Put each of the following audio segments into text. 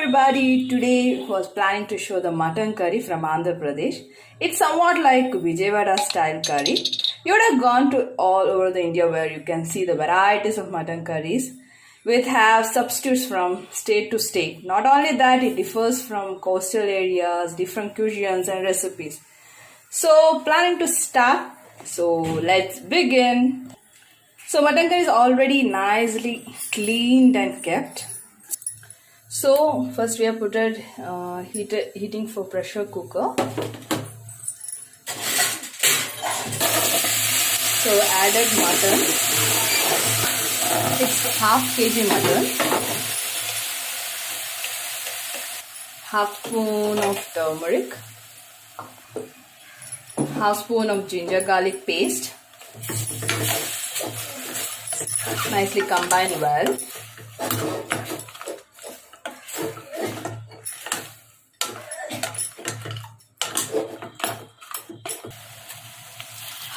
everybody, today was planning to show the mutton curry from Andhra Pradesh. It's somewhat like Vijayawada style curry. You would have gone to all over the India where you can see the varieties of mutton curries which have substitutes from state to state. Not only that, it differs from coastal areas, different cuisines and recipes. So planning to start, so let's begin. So mutton curry is already nicely cleaned and kept. So first we have put it heating for pressure cooker. So added mutton. It's half kg mutton. Half spoon of turmeric. Half spoon of ginger garlic paste. Nicely combine well.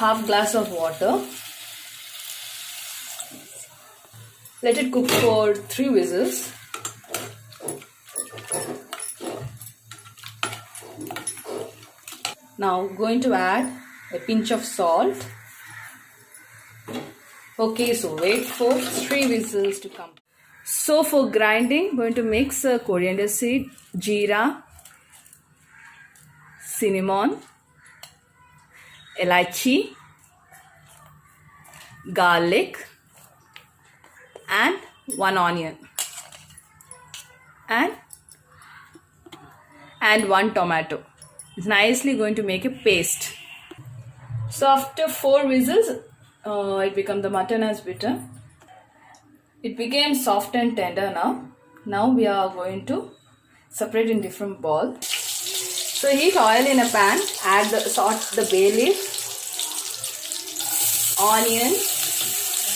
Half glass of water. Let it cook for 3 whistles. Now going to add a pinch of salt. Okay, so wait for 3 whistles to come. So for grinding, going to mix coriander seed, jeera, cinnamon, elaichi, garlic and 1 onion and 1 tomato. It's nicely going to make a paste. So after 4 whistles, the mutton has bitten. It became soft and tender now. Now we are going to separate in different balls. So heat oil in a pan, add the bay leaf, onion,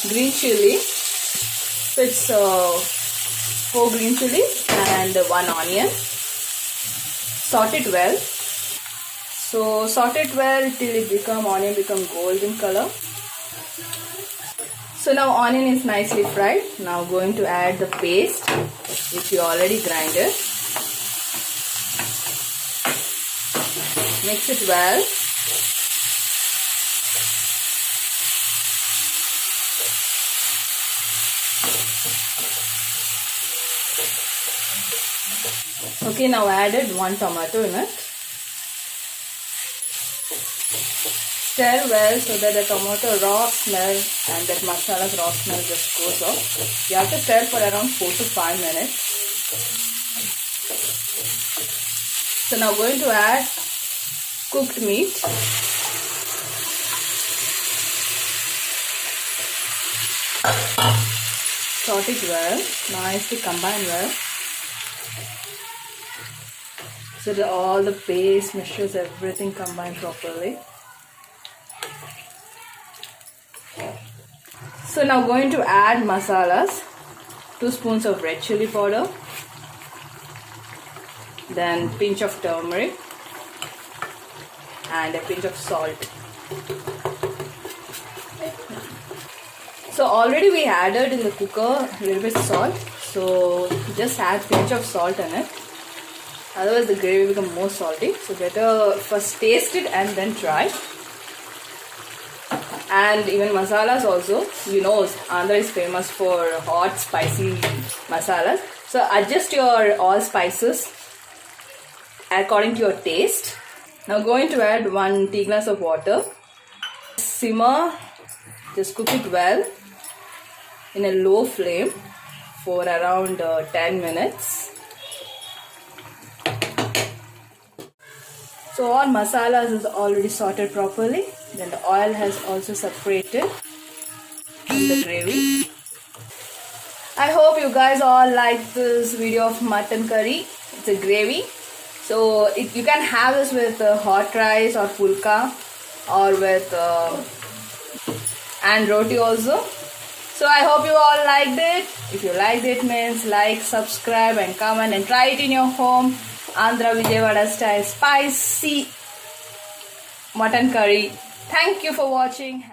green chili. So it's 4 green chilies and 1 onion. Saute it well. So saute it well till onion become golden color. So now onion is nicely fried. Now going to add the paste which you already grinded. Mix it well. Okay, now added 1 tomato in it. Stir well so that the tomato raw smell and that masala's raw smell just goes off. You have to stir for around 4 to 5 minutes. So now going to add cooked meat. Saute it well, nicely combine well. So that all the paste mixtures, everything combined properly. So now going to add masalas. 2 spoons of red chili powder. Then pinch of turmeric. And a pinch of salt. So already we added in the cooker a little bit salt. So just add pinch of salt in it. Otherwise the gravy will become more salty. So better first taste it and then try. And even masalas also. You know Andhra is famous for hot spicy masalas. So adjust your all spices according to your taste. Now going to add 1 tea glass of water. Simmer, just cook it well in a low flame for around 10 minutes. So all masalas is already sorted properly. Then the oil has also separated from the gravy. I hope you guys all like this video of mutton curry. It's a gravy. So you can have this with hot rice or pulka or with and roti also. So I hope you all liked it. If you liked it, means like, subscribe and comment and try it in your home. Andhra Vijayawada style spicy mutton curry. Thank you for watching.